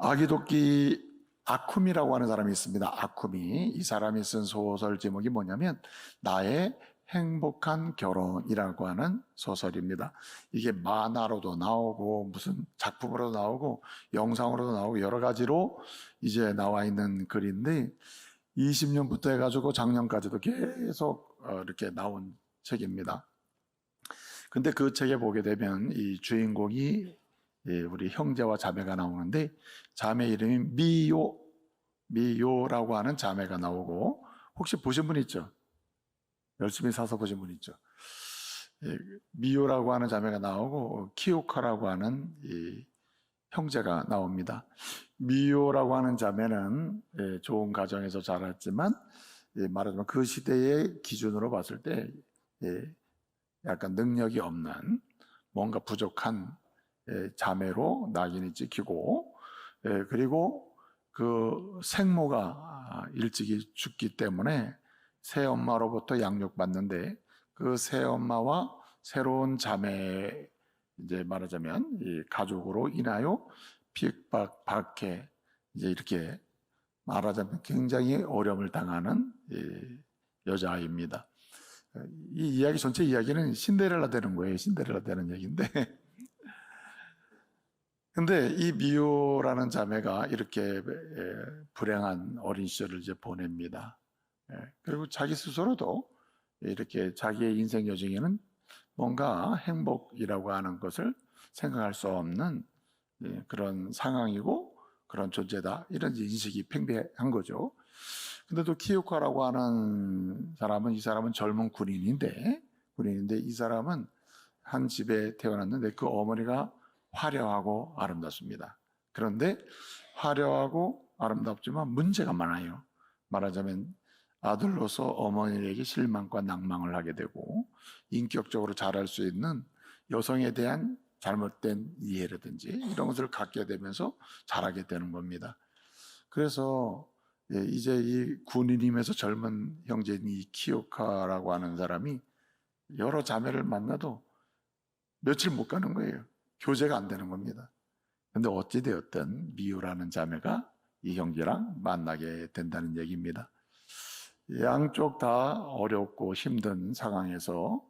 아기도끼 아쿰이라고 하는 사람이 있습니다. 아쿰이. 이 사람이 쓴 소설 제목이 뭐냐면 나의 행복한 결혼이라고 하는 소설입니다. 이게 만화로도 나오고 무슨 작품으로도 나오고 영상으로도 나오고 여러 가지로 이제 나와 있는 글인데 20년부터 해가지고 작년까지도 계속 이렇게 나온 책입니다. 근데 그 책에 보게 되면 이 주인공이 우리 형제와 자매가 나오는데 자매 이름이 미요라고 하는 자매가 나오고 혹시 보신 분 있죠? 열심히 사서 보신 분 있죠? 미요라고 하는 자매가 나오고 키오카라고 하는 이 형제가 나옵니다. 미요라고 하는 자매는 좋은 가정에서 자랐지만 말하자면 그 시대의 기준으로 봤을 때 약간 능력이 없는 뭔가 부족한 자매로 낙인이 찍히고 그리고 그 생모가 일찍이 죽기 때문에 새엄마로부터 양육받는데 그 새엄마와 새로운 자매 이제 말하자면 이 가족으로 인하여 핍박, 박해 이제 이렇게 말하자면 굉장히 어려움을 당하는 여자아이입니다. 이 이야기 전체 이야기는 신데렐라 되는 거예요. 신데렐라 되는 얘기인데 근데 이 미요라는 자매가 이렇게 불행한 어린 시절을 이제 보냅니다. 그리고 자기 스스로도 이렇게 자기의 인생 여정에는 뭔가 행복이라고 하는 것을 생각할 수 없는 그런 상황이고 그런 존재다. 이런 인식이 팽배한 거죠. 근데 또 키요카라고 하는 사람은 이 사람은 젊은 군인인데 이 사람은 한 집에 태어났는데 그 어머니가 화려하고 아름답습니다. 그런데 화려하고 아름답지만 문제가 많아요. 말하자면 아들로서 어머니에게 실망과 낭망을 하게 되고 인격적으로 자랄 수 있는 여성에 대한 잘못된 이해라든지 이런 것을 갖게 되면서 자라게 되는 겁니다. 그래서 이제 이 군인이면서 젊은 형제인 이 키오카라고 하는 사람이 여러 자매를 만나도 며칠 못 가는 거예요. 교제가 안 되는 겁니다. 근데 어찌되었든 미유라는 자매가 이 형제랑 만나게 된다는 얘기입니다. 양쪽 다 어렵고 힘든 상황에서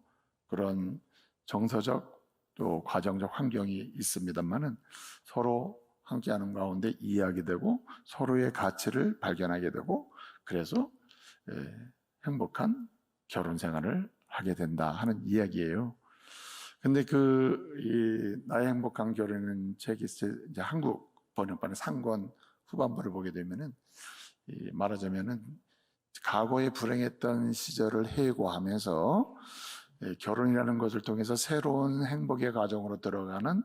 그런 정서적 또 과정적 환경이 있습니다만은 서로 함께하는 가운데 이해하게 되고 서로의 가치를 발견하게 되고 그래서 행복한 결혼 생활을 하게 된다 하는 이야기예요. 근데 나의 행복한 결혼은 책이 이제 한국 번역판의 상권 후반부를 보게 되면은 말하자면은 과거에 불행했던 시절을 해고하면서 결혼이라는 것을 통해서 새로운 행복의 가정으로 들어가는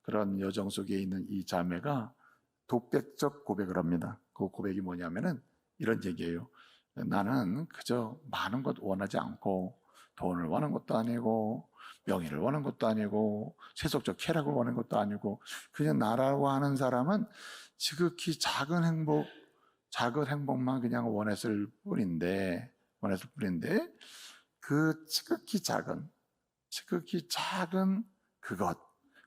그런 여정 속에 있는 이 자매가 독백적 고백을 합니다. 그 고백이 뭐냐면은 이런 얘기예요. 나는 그저 많은 것 원하지 않고 돈을 원하는 것도 아니고 명예를 원하는 것도 아니고 세속적 쾌락을 원하는 것도 아니고 그냥 나라고 하는 사람은 지극히 작은 행복만 그냥 원했을 뿐인데 그 지극히 작은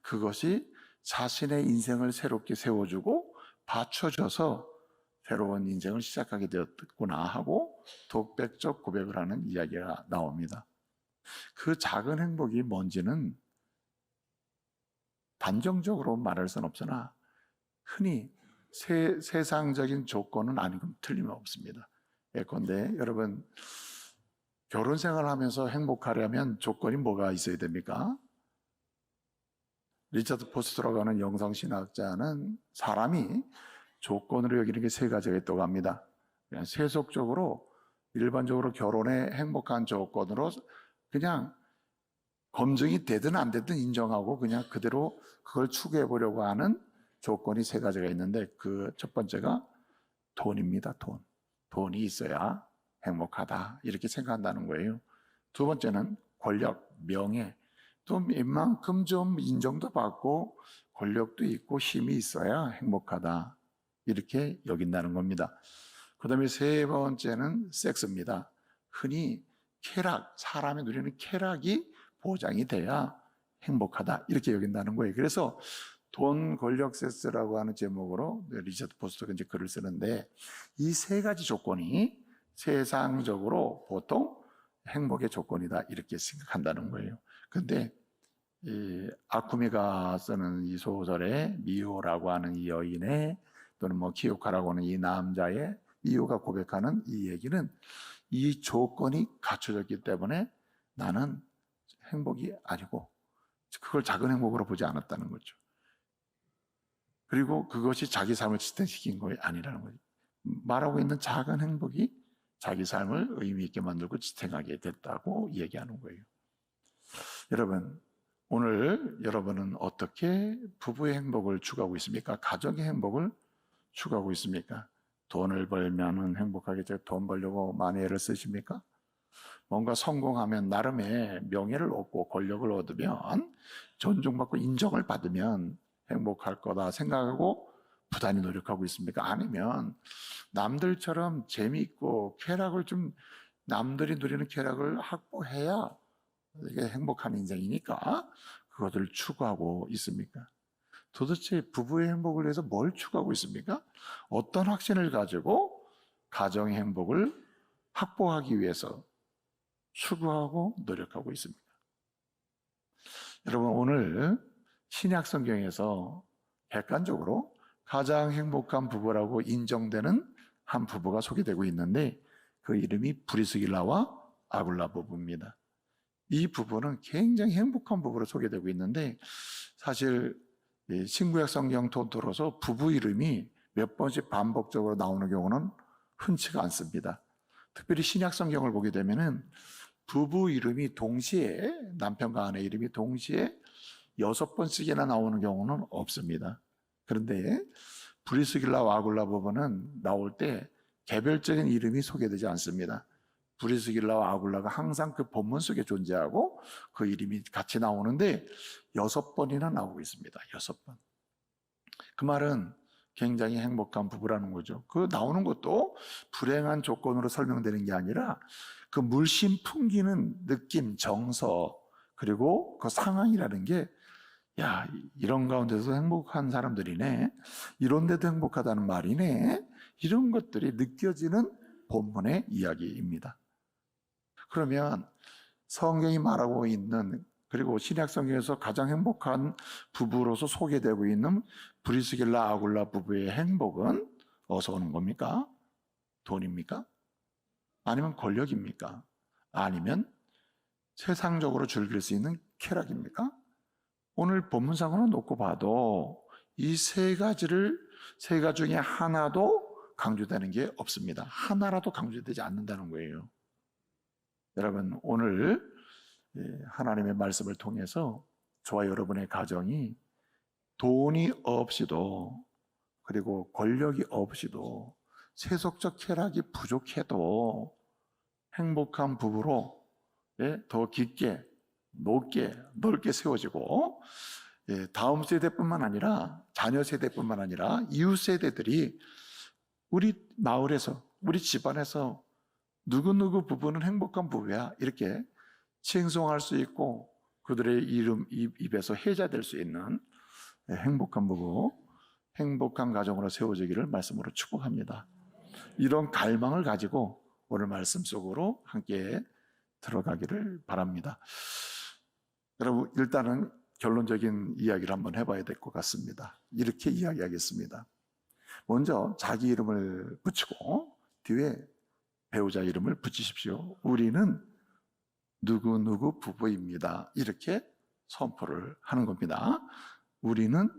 그것이 자신의 인생을 새롭게 세워주고 받쳐줘서 새로운 인생을 시작하게 되었구나 하고 독백적 고백을 하는 이야기가 나옵니다. 그 작은 행복이 뭔지는 단정적으로 말할 수는 없으나 흔히 세상적인 조건은 아니고 틀림없습니다. 예컨대 여러분 결혼 생활하면서 행복하려면 조건이 뭐가 있어야 됩니까? 리차드 포스터라고 하는 영성신학자는 사람이 조건으로 여기는 게 세 가지가 있다고 합니다. 그냥 세속적으로 일반적으로 결혼의 행복한 조건으로 그냥 검증이 되든 안 되든 인정하고 그냥 그대로 그걸 추구해 보려고 하는 조건이 세 가지가 있는데 그 첫 번째가 돈입니다. 돈이 있어야 행복하다 이렇게 생각한다는 거예요. 두 번째는 권력, 명예, 또 이만큼 좀 인정도 받고 권력도 있고 힘이 있어야 행복하다 이렇게 여긴다는 겁니다. 그 다음에 세 번째는 섹스입니다. 흔히 사람이 누리는 쾌락이 보장이 돼야 행복하다 이렇게 여긴다는 거예요. 그래서 돈, 권력, 섹스라고 하는 제목으로 리처드 포스터가 이제 글을 쓰는데, 이 세 가지 조건이 세상적으로 보통 행복의 조건이다 이렇게 생각한다는 거예요. 근데 이 아쿠미가 쓰는 이 소설에 미호라고 하는 이 여인의, 또는 뭐 키요카라고 하는 이 남자의, 미호가 고백하는 이 얘기는 이 조건이 갖춰졌기 때문에 나는 행복이 아니고 그걸 작은 행복으로 보지 않았다는 거죠. 그리고 그것이 자기 삶을 지탱시킨 것이 아니라는 거죠. 말하고 있는 작은 행복이 자기 삶을 의미 있게 만들고 지탱하게 됐다고 얘기하는 거예요. 여러분, 오늘 여러분은 어떻게 부부의 행복을 추구하고 있습니까? 가정의 행복을 추구하고 있습니까? 돈을 벌면 행복하겠죠. 돈 벌려고 많이 애를 쓰십니까? 뭔가 성공하면, 나름의 명예를 얻고 권력을 얻으면, 존중받고 인정을 받으면 행복할 거다 생각하고 부단히 노력하고 있습니까? 아니면 남들처럼 재미있고 쾌락을 좀, 남들이 누리는 쾌락을 확보해야 이게 행복한 인생이니까 그것을 추구하고 있습니까? 도대체 부부의 행복을 위해서 뭘 추구하고 있습니까? 어떤 확신을 가지고 가정의 행복을 확보하기 위해서 추구하고 노력하고 있습니까? 여러분, 오늘 신약 성경에서 객관적으로 가장 행복한 부부라고 인정되는 한 부부가 소개되고 있는데, 그 이름이 브리스길라와 아굴라 부부입니다. 이 부부는 굉장히 행복한 부부로 소개되고 있는데, 사실 신구약 성경 토대로서 부부 이름이 몇 번씩 반복적으로 나오는 경우는 흔치가 않습니다. 특별히 신약 성경을 보게 되면은 부부 이름이 동시에, 남편과 아내 이름이 동시에 6번씩이나 나오는 경우는 없습니다. 그런데 브리스길라와 아굴라 부부는 나올 때 개별적인 이름이 소개되지 않습니다. 브리스길라와 아굴라가 항상 그 본문 속에 존재하고 그 이름이 같이 나오는데 6번이나 나오고 있습니다. 6번. 그 말은 굉장히 행복한 부부라는 거죠. 그 나오는 것도 불행한 조건으로 설명되는 게 아니라 그 물씬 풍기는 느낌, 정서, 그리고 그 상황이라는 게, 야, 이런 가운데서 행복한 사람들이네, 이런 데도 행복하다는 말이네, 이런 것들이 느껴지는 본문의 이야기입니다. 그러면 성경이 말하고 있는, 그리고 신약 성경에서 가장 행복한 부부로서 소개되고 있는 브리스길라 아굴라 부부의 행복은 어디서 오는 겁니까? 돈입니까? 아니면 권력입니까? 아니면 세상적으로 즐길 수 있는 쾌락입니까? 오늘 본문상으로 놓고 봐도 이 세 가지를, 세 가지 중에 하나도 강조되는 게 없습니다. 하나라도 강조되지 않는다는 거예요. 여러분, 오늘 하나님의 말씀을 통해서 저와 여러분의 가정이 돈이 없이도, 그리고 권력이 없이도, 세속적 쾌락이 부족해도 행복한 부부로 더 깊게, 높게, 넓게 세워지고, 다음 세대뿐만 아니라, 자녀 세대뿐만 아니라 이웃 세대들이 우리 마을에서, 우리 집안에서 누구누구 부부는 행복한 부부야, 이렇게 칭송할 수 있고 그들의 이름 입에서 해자될 수 있는 행복한 부부, 행복한 가정으로 세워지기를 말씀으로 축복합니다. 이런 갈망을 가지고 오늘 말씀 속으로 함께 들어가기를 바랍니다. 여러분, 일단은 결론적인 이야기를 한번 해봐야 될 것 같습니다. 이렇게 이야기하겠습니다. 먼저 자기 이름을 붙이고 뒤에 배우자 이름을 붙이십시오. 우리는 누구누구 부부입니다. 이렇게 선포를 하는 겁니다. 우리는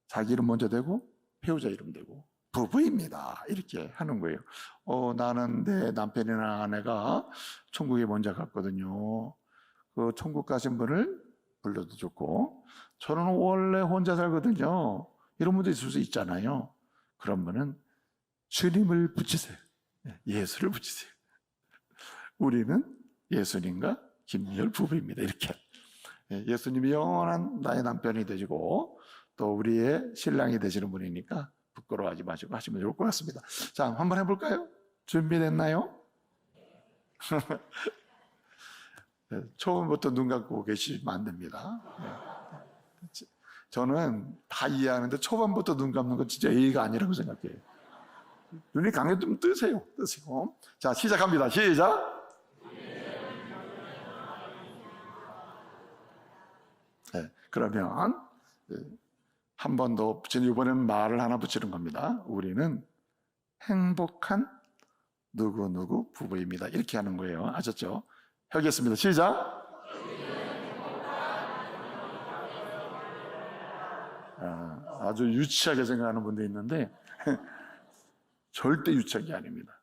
자기 이름 먼저 대고 배우자 이름 대고 부부입니다. 이렇게 하는 거예요. 나는 내 남편이나 아내가 천국에 먼저 갔거든요. 그 천국 가신 분을 불러도 좋고, 저는 원래 혼자 살거든요. 이런 분도 있을 수 있잖아요. 그런 분은 주님을 붙이세요. 예수를 붙이세요. 우리는 예수님과 김미열 부부입니다. 이렇게. 예수님이 영원한 나의 남편이 되시고 또 우리의 신랑이 되시는 분이니까 부끄러워하지 마시고 하시면 좋을 것 같습니다. 자, 한번 해볼까요? 준비됐나요? 처음부터 눈 감고 계시면 안 됩니다. 저는 다 이해하는데 초반부터 눈 감는 건 진짜 예의가 아니라고 생각해요. 눈이 강해 좀 뜨세요. 뜨시고. 자, 시작합니다. 시작. 네, 그러면 한 번 더, 이번에는 말을 하나 붙이는 겁니다. 우리는 행복한 누구누구 부부입니다. 이렇게 하는 거예요. 아셨죠? 하겠습니다. 시작. 아주 유치하게 생각하는 분도 있는데 절대 유치한 게 아닙니다.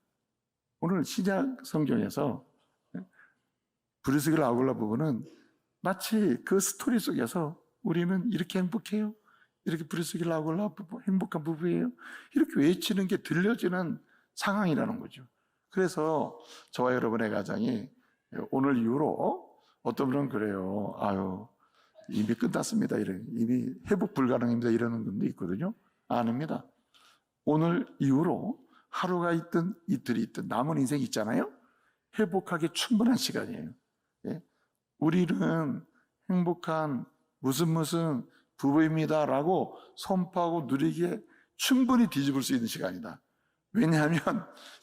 오늘 신약 성경에서 브리스길라 아굴라 부부는 마치 그 스토리 속에서 우리는 이렇게 행복해요, 이렇게 브리스길라 아굴라 부부 행복한 부부예요, 이렇게 외치는 게 들려지는 상황이라는 거죠. 그래서 저와 여러분의 가정이 오늘 이후로 어떤 분은 그래요. 아유, 이미 끝났습니다. 이미 회복 불가능입니다. 이러는 분도 있거든요. 아닙니다. 오늘 이후로 하루가 있든 이틀이 있든 남은 인생 있잖아요. 회복하기 충분한 시간이에요. 예? 우리는 행복한 무슨 부부입니다라고 선포하고 누리기에 충분히 뒤집을 수 있는 시간이다. 왜냐하면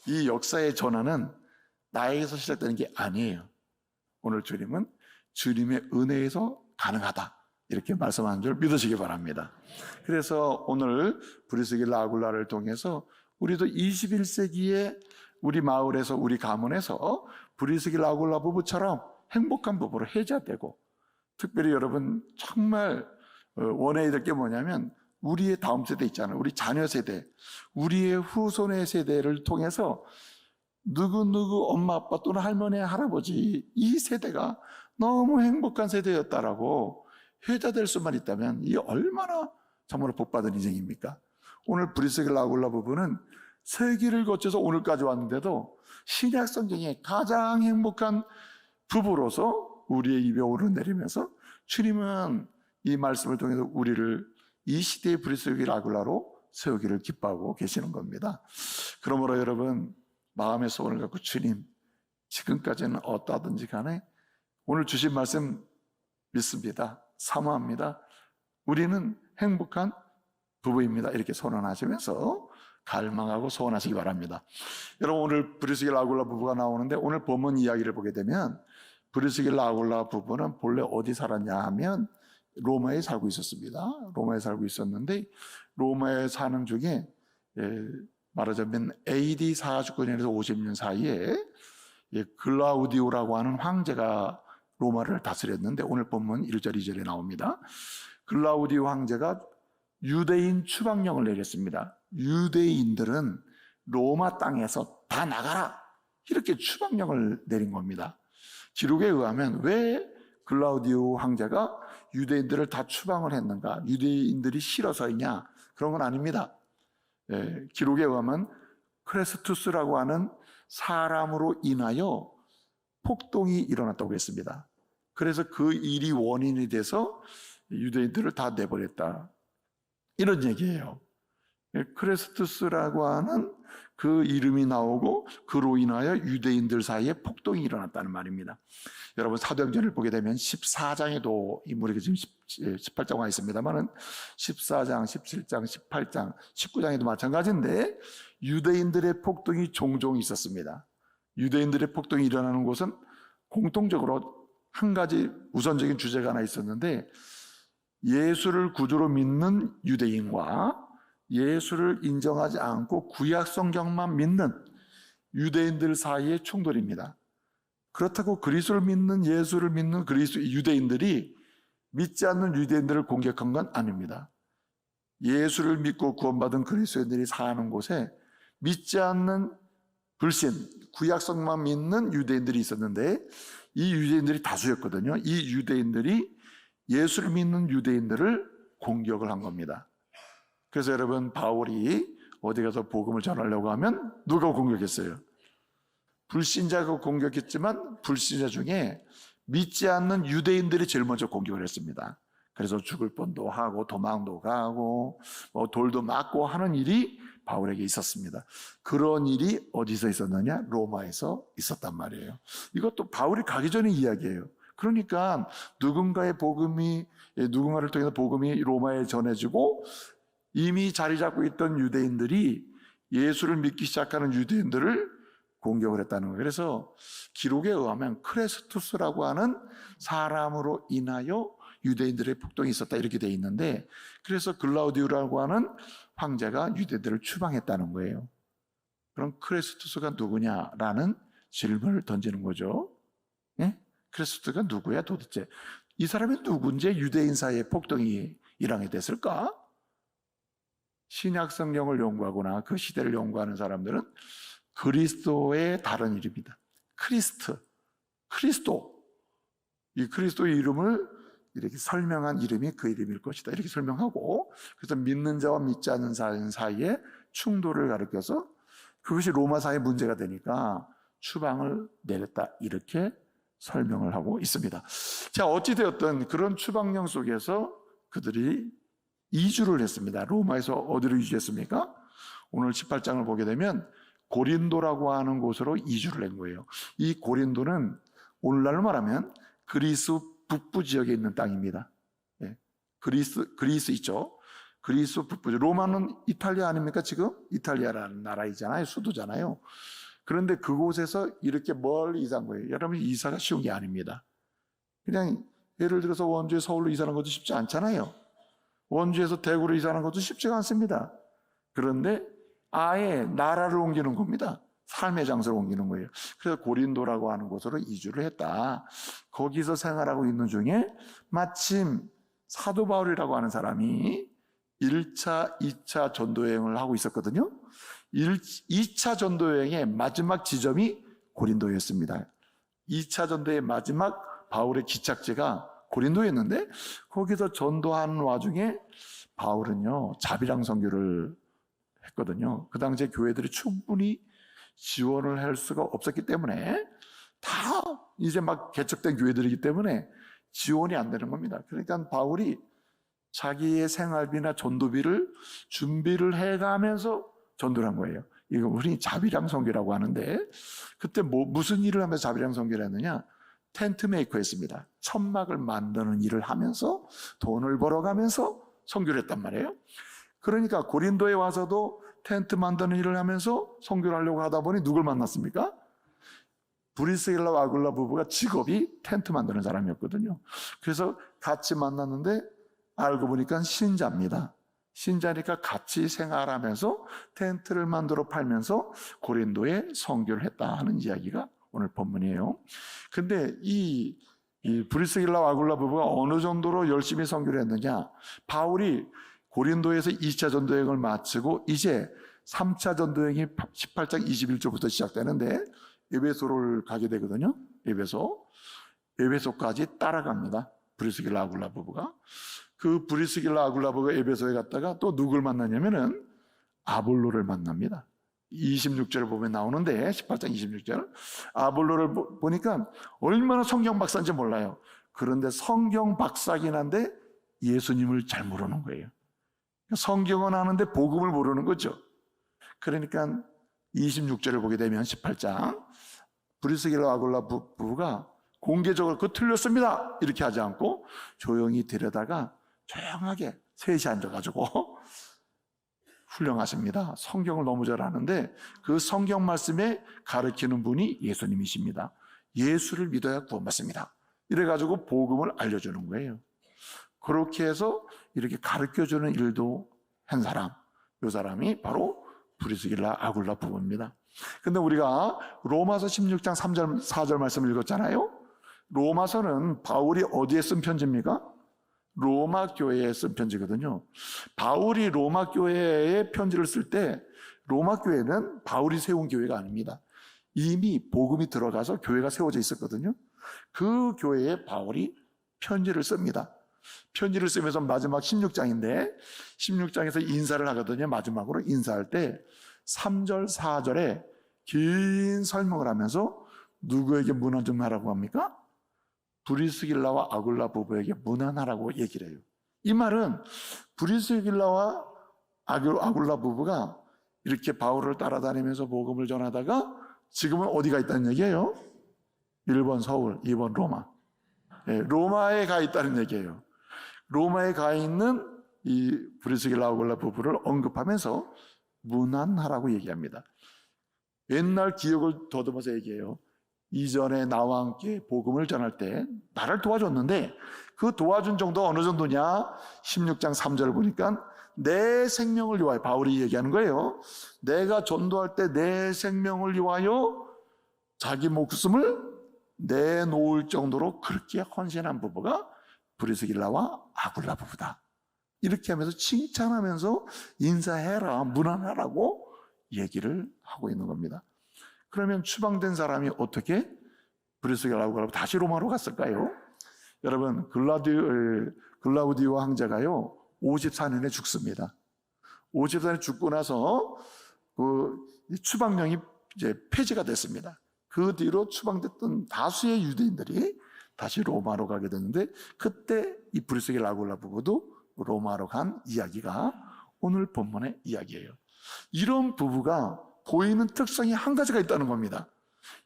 이 역사의 전환은 나에게서 시작되는 게 아니에요. 오늘 주님은 주님의 은혜에서 가능하다, 이렇게 말씀하는 줄 믿으시기 바랍니다. 그래서 오늘 브리스길라 아굴라를 통해서 우리도 21세기에 우리 마을에서, 우리 가문에서 브리스길라 아굴라 부부처럼 행복한 부부로 해자되고, 특별히 여러분 정말 원해야 될 게 뭐냐면 우리의 다음 세대 있잖아요. 우리 자녀 세대, 우리의 후손의 세대를 통해서 누구누구 엄마 아빠 또는 할머니 할아버지 이 세대가 너무 행복한 세대였다라고 회자될 수만 있다면 이게 얼마나 참으로 복받은 인생입니까? 오늘 브리스길라 아굴라 부부는 세기를 거쳐서 오늘까지 왔는데도 신약 성경에 가장 행복한 부부로서 우리의 입에 오르내리면서 주님은 이 말씀을 통해서 우리를 이 시대의 브리스길라 아굴라로 세우기를 기뻐하고 계시는 겁니다. 그러므로 여러분, 마음의 소원을 갖고 주님, 지금까지는 어떠하든지 간에 오늘 주신 말씀 믿습니다. 사모합니다. 우리는 행복한 부부입니다. 이렇게 선언하시면서 갈망하고 소원하시기 바랍니다. 여러분, 오늘 브리스길라 아굴라 부부가 나오는데 오늘 본문 이야기를 보게 되면 브리스길라 아굴라 부부는 본래 어디 살았냐 하면 로마에 살고 있었습니다. 로마에 살고 있었는데 로마에 사는 중에 말하자면 AD 49년에서 50년 사이에 글라우디오라고 하는 황제가 로마를 다스렸는데 오늘 본문 1절 2절에 나옵니다. 글라우디오 황제가 유대인 추방령을 내렸습니다. 유대인들은 로마 땅에서 다 나가라, 이렇게 추방령을 내린 겁니다. 기록에 의하면 왜 글라우디오 황제가 유대인들을 다 추방을 했는가, 유대인들이 싫어서이냐, 그런 건 아닙니다. 기록에 의하면 크레스투스라고 하는 사람으로 인하여 폭동이 일어났다고 했습니다. 그래서 그 일이 원인이 돼서 유대인들을 다 내버렸다, 이런 얘기예요. 크레스투스라고 하는 그 이름이 나오고 그로 인하여 유대인들 사이에 폭동이 일어났다는 말입니다. 여러분, 사도행전을 보게 되면 14장에도 인물이 지금 18장화 있습니다만은 14장, 17장, 18장, 19장에도 마찬가지인데 유대인들의 폭동이 종종 있었습니다. 유대인들의 폭동이 일어나는 곳은 공통적으로 한 가지 우선적인 주제가 하나 있었는데, 예수를 구주로 믿는 유대인과 예수를 인정하지 않고 구약 성경만 믿는 유대인들 사이의 충돌입니다. 그렇다고 그리스도를 믿는, 예수를 믿는 유대인들이 믿지 않는 유대인들을 공격한 건 아닙니다. 예수를 믿고 구원받은 그리스도인들이 사는 곳에 믿지 않는 불신, 구약성만 믿는 유대인들이 있었는데 이 유대인들이 다수였거든요. 이 유대인들이 예수를 믿는 유대인들을 공격을 한 겁니다. 그래서 여러분, 바울이 어디 가서 복음을 전하려고 하면 누가 공격했어요? 불신자가 공격했지만 불신자 중에 믿지 않는 유대인들이 제일 먼저 공격을 했습니다. 그래서 죽을 뻔도 하고 도망도 가고 돌도 맞고 하는 일이 바울에게 있었습니다. 그런 일이 어디서 있었느냐? 로마에서 있었단 말이에요. 이것도 바울이 가기 전의 이야기예요. 그러니까 누군가를 통해서 복음이 로마에 전해지고 이미 자리 잡고 있던 유대인들이 예수를 믿기 시작하는 유대인들을 공격을 했다는 거예요. 그래서 기록에 의하면 크레스투스라고 하는 사람으로 인하여 유대인들의 폭동이 있었다 이렇게 돼 있는데, 그래서 글라우디우라고 하는 황제가 유대인들을 추방했다는 거예요. 그럼 크레스투스가 누구냐라는 질문을 던지는 거죠. 예? 크레스투스가 누구야 도대체? 이 사람이 누군지 유대인 사이에 폭동이 일어나게 됐을까? 신약 성경을 연구하거나 그 시대를 연구하는 사람들은 그리스도의 다른 이름이다. 그리스도. 이 그리스도의 이름을 이렇게 설명한 이름이 그 이름일 것이다. 이렇게 설명하고, 그래서 믿는 자와 믿지 않는 사람 사이에 충돌을 가리켜서 그것이 로마 사회 문제가 되니까 추방을 내렸다. 이렇게 설명을 하고 있습니다. 자, 어찌되었든 그런 추방령 속에서 그들이 이주를 했습니다. 로마에서 어디로 이주했습니까? 오늘 18장을 보게 되면 고린도라고 하는 곳으로 이주를 한 거예요. 이 고린도는 오늘날로 말하면 그리스 북부 지역에 있는 땅입니다. 예. 그리스 있죠. 그리스 북부. 로마는 이탈리아 아닙니까? 지금 이탈리아라는 나라이잖아요. 수도잖아요. 그런데 그곳에서 이렇게 멀리 이사한 거예요. 여러분, 이사가 쉬운 게 아닙니다. 그냥 예를 들어서 원주에 서울로 이사하는 것도 쉽지 않잖아요. 원주에서 대구로 이사하는 것도 쉽지가 않습니다. 그런데 아예 나라를 옮기는 겁니다. 삶의 장소를 옮기는 거예요. 그래서 고린도라고 하는 곳으로 이주를 했다. 거기서 생활하고 있는 중에 마침 사도 바울이라고 하는 사람이 1차, 2차 전도여행을 하고 있었거든요. 2차 전도여행의 마지막 지점이 고린도였습니다. 2차 전도의 마지막 바울의 기착지가 고린도였는데, 거기서 전도하는 와중에 바울은요 자비랑 선교를 했거든요. 그 당시에 교회들이 충분히 지원을 할 수가 없었기 때문에, 다 이제 막 개척된 교회들이기 때문에 지원이 안 되는 겁니다. 그러니까 바울이 자기의 생활비나 전도비를 준비를 해가면서 전도를 한 거예요. 이거 우리 자비랑 선교라고 하는데, 그때 무슨 일을 하면서 자비랑 선교를 했느냐? 텐트 메이커였습니다. 천막을 만드는 일을 하면서 돈을 벌어가면서 선교를 했단 말이에요. 그러니까 고린도에 와서도 텐트 만드는 일을 하면서 선교를 하려고 하다 보니 누굴 만났습니까? 브리스길라와 아굴라 부부가 직업이 텐트 만드는 사람이었거든요. 그래서 같이 만났는데 알고 보니까 신자입니다. 신자니까 같이 생활하면서 텐트를 만들어 팔면서 고린도에 선교를 했다 하는 이야기가 오늘 본문이에요. 근데 이 브리스길라와 아굴라 부부가 어느 정도로 열심히 선교를 했느냐? 바울이 고린도에서 2차 전도여행을 마치고 이제 3차 전도여행이 18장 21절부터 시작되는데 에베소를 가게 되거든요. 에베소까지 따라갑니다. 브리스길라 아굴라 부부가. 그 브리스길라 아굴라 부부가 에베소에 갔다가 또 누굴 만나냐면은 아볼로를 만납니다. 26절을 보면 나오는데, 18장 26절 아볼로를 보니까 얼마나 성경 박사인지 몰라요. 그런데 성경 박사긴 한데 예수님을 잘 모르는 거예요. 성경은 아는데 복음을 모르는 거죠. 그러니까 26절을 보게 되면 18장 브리스길라 아굴라 부부가 공개적으로 그거 틀렸습니다 이렇게 하지 않고 조용히 들여다가 조용하게 셋이 앉아가지고 훌륭하십니다. 성경을 너무 잘 아는데 그 성경 말씀에 가르치는 분이 예수님이십니다. 예수를 믿어야 구원받습니다. 이래가지고 복음을 알려주는 거예요. 그렇게 해서 이렇게 가르쳐주는 일도 한 사람, 이 사람이 바로 브리스길라 아굴라 부부입니다. 근데 우리가 로마서 16장 3절 4절 말씀을 읽었잖아요. 로마서는 바울이 어디에 쓴 편지입니까? 로마 교회에 쓴 편지거든요. 바울이 로마 교회에 편지를 쓸 때 로마 교회는 바울이 세운 교회가 아닙니다. 이미 복음이 들어가서 교회가 세워져 있었거든요. 그 교회에 바울이 편지를 씁니다. 편지를 쓰면서 마지막 16장인데 16장에서 인사를 하거든요. 마지막으로 인사할 때 3절 4절에 긴 설명을 하면서 누구에게 문안증하라고 합니까? 브리스길라와 아굴라 부부에게 문안하라고 얘기를 해요. 이 말은 브리스길라와 아굴라 부부가 이렇게 바울을 따라다니면서 복음을 전하다가 지금은 어디가 있다는 얘기예요? 1번 서울, 2번 로마. 로마에 가 있다는 얘기예요. 로마에 가 있는 이 브리스길라 아굴라 부부를 언급하면서 문안하라고 얘기합니다. 옛날 기억을 더듬어서 얘기해요. 이전에 나와 함께 복음을 전할 때 나를 도와줬는데 그 도와준 정도가 어느 정도냐? 16장 3절을 보니까 내 생명을 위하여, 바울이 얘기하는 거예요. 내가 전도할 때 내 생명을 위하여 자기 목숨을 내놓을 정도로 그렇게 헌신한 부부가 브리스길라와 아굴라 부부다. 이렇게 하면서 칭찬하면서 인사해라, 문안하라고 얘기를 하고 있는 겁니다. 그러면 추방된 사람이 어떻게 브리스길라 아굴라 다시 로마로 갔을까요? 여러분, 글라우디오 황제가요 54년에 죽습니다. 54년에 죽고 나서 그 추방령이 이제 폐지가 됐습니다. 그 뒤로 추방됐던 다수의 유대인들이 다시 로마로 가게 됐는데, 그때 이 브리스길라 아굴라 부부도 로마로 간 이야기가 오늘 본문의 이야기예요. 이런 부부가 보이는 특성이 한 가지가 있다는 겁니다.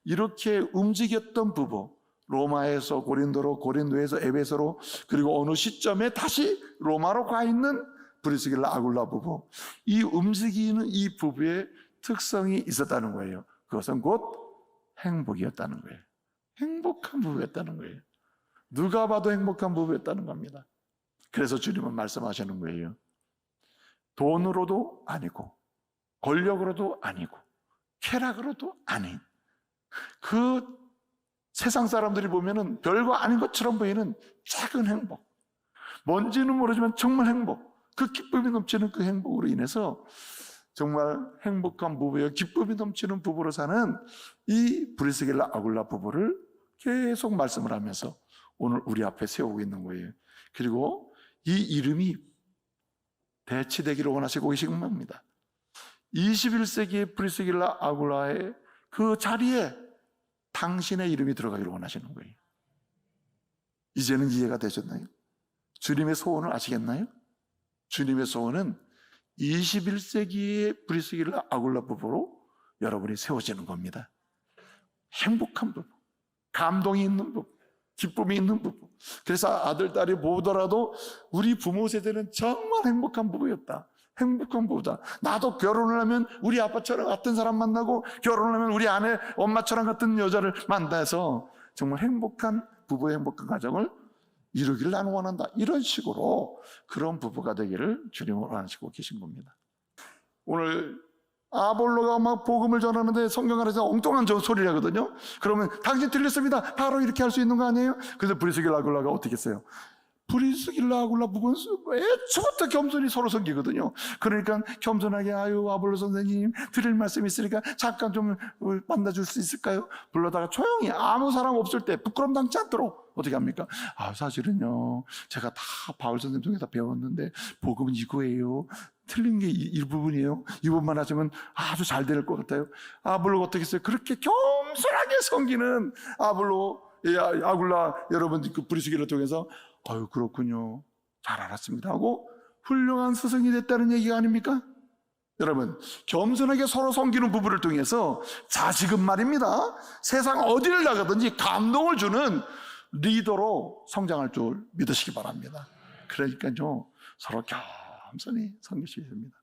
이렇게 움직였던 부부, 로마에서 고린도로, 고린도에서 에베소로, 그리고 어느 시점에 다시 로마로 가 있는 브리스길라 아굴라 부부, 이 움직이는 이 부부의 특성이 있었다는 거예요. 그것은 곧 행복이었다는 거예요. 행복한 부부였다는 거예요. 누가 봐도 행복한 부부였다는 겁니다. 그래서 주님은 말씀하시는 거예요. 돈으로도 아니고, 권력으로도 아니고, 쾌락으로도 아닌, 그 세상 사람들이 보면은 별거 아닌 것처럼 보이는 작은 행복, 뭔지는 모르지만 정말 행복, 그 기쁨이 넘치는 그 행복으로 인해서 정말 행복한 부부예요. 기쁨이 넘치는 부부로 사는 이 브리스길라 아굴라 부부를 계속 말씀을 하면서 오늘 우리 앞에 세우고 있는 거예요. 그리고 이 이름이 대치되기를 원하시고 계신 겁니다. 21세기의 브리스길라 아굴라의 그 자리에 당신의 이름이 들어가기를 원하시는 거예요. 이제는 이해가 되셨나요? 주님의 소원을 아시겠나요? 주님의 소원은 21세기의 브리스길라 아굴라 부부로 여러분이 세워지는 겁니다. 행복한 부부, 감동이 있는 부부, 기쁨이 있는 부부. 그래서 아들, 딸이 보더라도 우리 부모 세대는 정말 행복한 부부였다. 행복한 부부다. 나도 결혼을 하면 우리 아빠처럼 같은 사람 만나고, 결혼을 하면 우리 아내, 엄마처럼 같은 여자를 만나서 정말 행복한 부부의 행복한 가정을 이루기를 나는 원한다. 이런 식으로 그런 부부가 되기를 주님은 원하시고 계신 겁니다. 오늘 아볼로가 막 복음을 전하는데 성경 안에서 엉뚱한 소리를 하거든요. 그러면 당신 틀렸습니다. 바로 이렇게 할 수 있는 거 아니에요? 그래서 브리스길라 아굴라가 어떻게 했어요? 브리스길라 아굴라 부부는 애초부터 겸손히 서로 섬기거든요. 그러니까 겸손하게, 아유 아볼로 선생님 드릴 말씀이 있으니까 잠깐 좀 만나줄 수 있을까요? 불러다가 조용히 아무 사람 없을 때 부끄럼 당치 않도록 어떻게 합니까? 아, 사실은요 제가 다 바울 선생님 통해서 배웠는데 복음은 이거예요. 틀린 게 이 부분이에요. 이 부분만 하시면 아주 잘 될 것 같아요. 아볼로가 어떻게 했어요? 그렇게 겸손하게 섬기는 아굴라 여러분 그 브리스길라 통해서 아유 그렇군요, 잘 알았습니다 하고 훌륭한 스승이 됐다는 얘기가 아닙니까? 여러분, 겸손하게 서로 섬기는 부부를 통해서 자식은 말입니다, 세상 어디를 나가든지 감동을 주는 리더로 성장할 줄 믿으시기 바랍니다. 그러니까요 서로 겸손히 섬기셔야 됩니다.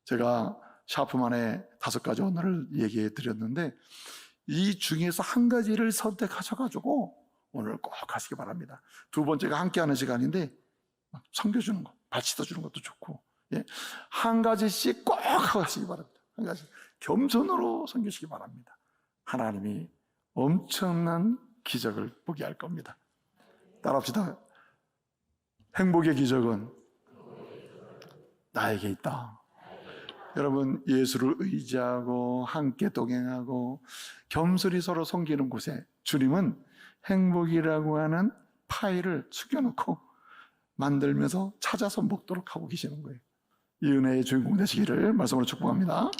제가 샤프만의 5가지 언어를 얘기해 드렸는데 이 중에서 한 가지를 선택하셔가지고 오늘 꼭 하시기 바랍니다. 2번째가 함께하는 시간인데 섬겨주는 거, 받치다 주는 것도 좋고, 한 가지씩 꼭 하시기 바랍니다. 한 가지 겸손으로 섬기시기 바랍니다. 하나님이 엄청난 기적을 보게 할 겁니다. 따라합시다. 행복의 기적은 나에게 있다. 여러분, 예수를 의지하고 함께 동행하고 겸손히 서로 섬기는 곳에 주님은 행복이라고 하는 파일을 숙여놓고 만들면서 찾아서 먹도록 하고 계시는 거예요. 이 은혜의 주인공 되시기를 말씀으로 축복합니다.